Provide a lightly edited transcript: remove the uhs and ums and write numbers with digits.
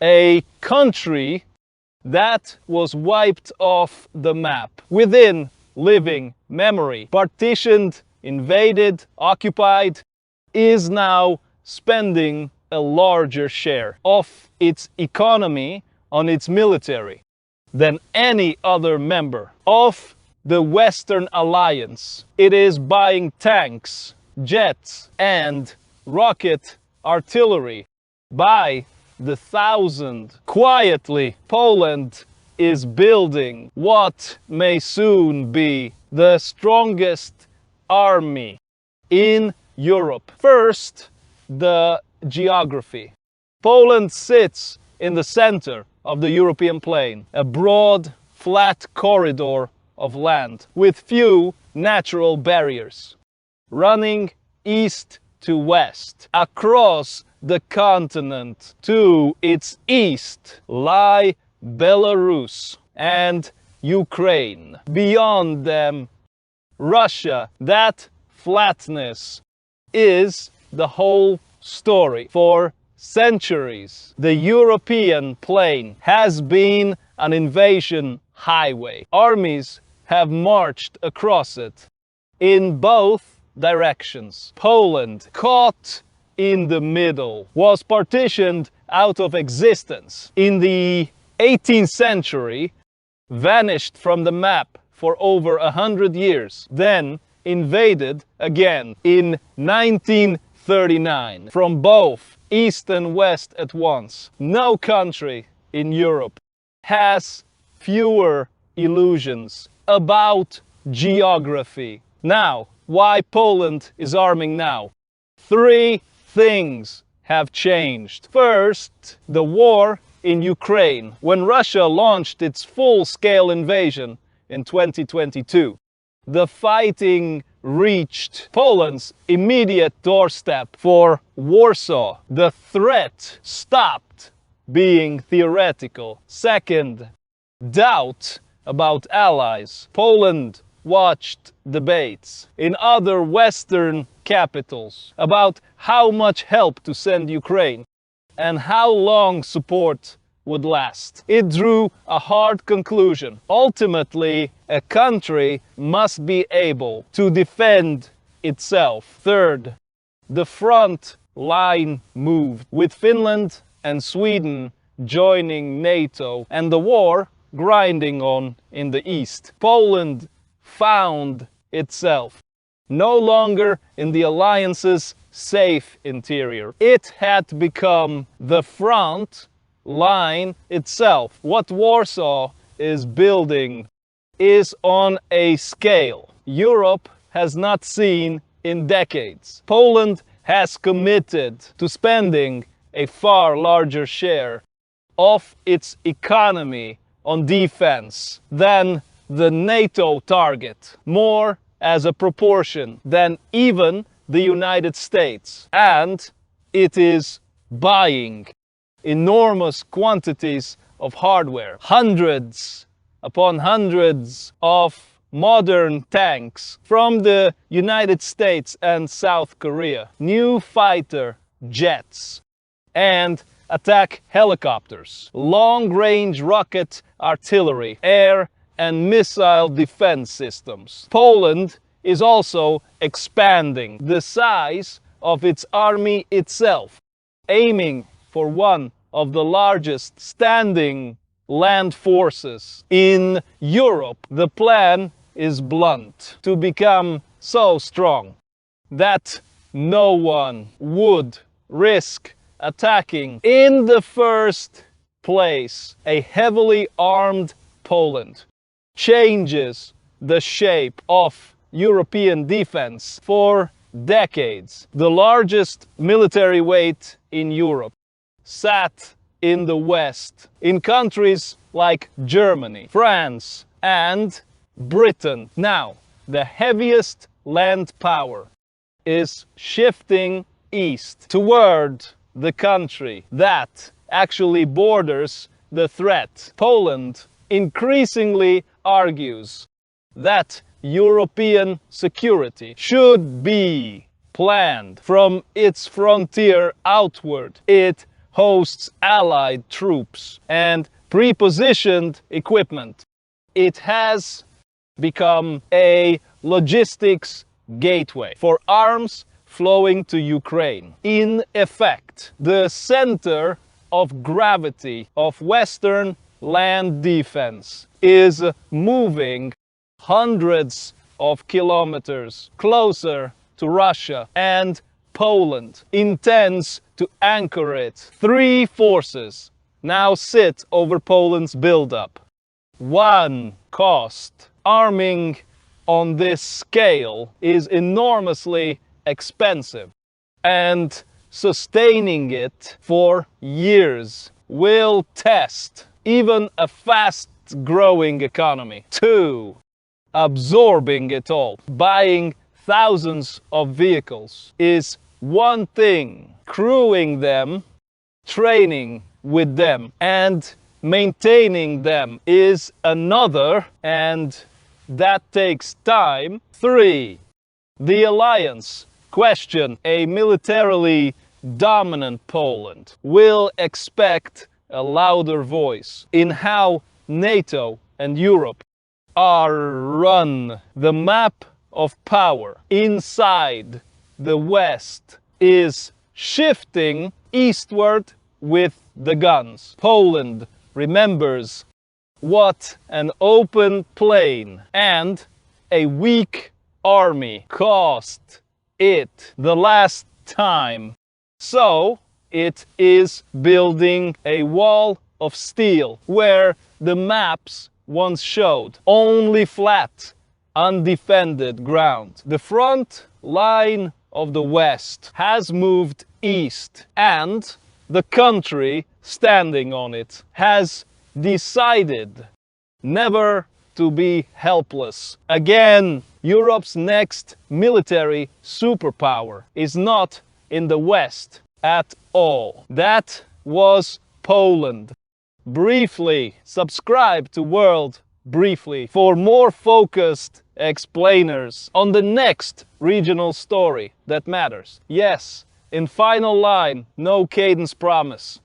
a country that was wiped off the map within living memory. Partitioned, invaded, occupied, is now spending a larger share of its economy on its military than any other member of the Western Alliance. It is buying tanks, jets, and rocket artillery by the thousand. Quietly, Poland is building what may soon be the strongest army in Europe. First, the geography. Poland sits in the center of the European plain, a broad, flat corridor of land with few natural barriers. Running east to west, across the continent to its east lie Belarus and Ukraine. Beyond them, Russia. That flatness is the whole story. For centuries, the European plain has been an invasion highway. Armies have marched across it in both directions. Poland, caught in the middle, was partitioned out of existence. In the 18th century, vanished from the map for over 100 years, then invaded again in 1939 from both east and west at once. No country in Europe has fewer illusions about geography. Now, why Poland is arming now? Three things have changed. First, the war in Ukraine. When Russia launched its full-scale invasion in 2022, the fighting reached Poland's immediate doorstep. For Warsaw, the threat stopped being theoretical. Second, doubt about allies. Poland watched debates in other Western capitals about how much help to send Ukraine and how long support would last. It drew a hard conclusion. Ultimately, a country must be able to defend itself. Third, the front line moved, with Finland and Sweden joining NATO and the war grinding on in the east. Poland found itself no longer in the alliance's safe interior. It had become the front line itself. What Warsaw is building is on a scale Europe has not seen in decades. Poland has committed to spending a far larger share of its economy on defense than the NATO target, more as a proportion than even the United States. And it is buying enormous quantities of hardware, hundreds upon hundreds of modern tanks from the United States and South Korea, new fighter jets and attack helicopters, long-range rocket artillery, air and missile defense systems. Poland is also expanding the size of its army itself, aiming for one of the largest standing land forces in Europe. The plan is blunt: to become so strong that no one would risk attacking in the first place. A heavily armed Poland changes the shape of European defense for decades. The largest military weight in Europe sat in the West, in countries like Germany, France, and Britain. Now, the heaviest land power is shifting east toward the country that actually borders the threat. Poland increasingly argues that European security should be planned from its frontier outward. It hosts Allied troops and pre-positioned equipment. It has become a logistics gateway for arms flowing to Ukraine. In effect, the center of gravity of Western land defense is moving hundreds of kilometers closer to Russia, and Poland intends to anchor it. Three forces now sit over Poland's buildup. One, cost. Arming on this scale is enormously expensive, and sustaining it for years will test even a fast-growing economy. Two, absorbing it all. Buying thousands of vehicles is one thing. Crewing them, training with them, and maintaining them is another, and that takes time. Three, the alliance question. A militarily dominant Poland will expect a louder voice in how NATO and Europe are run. The map of power inside the West is shifting eastward with the guns. Poland remembers what an open plain and a weak army cost it the last time. So it is building a wall of steel where the maps once showed only flat, undefended ground. The front line of the West has moved east, and the country standing on it has decided never to be helpless. Again, Europe's next military superpower is not in the West at all. That was Poland. Briefly, subscribe to World Briefly for more focused explainers on the next regional story that matters. Yes, in final line, no cadence promise.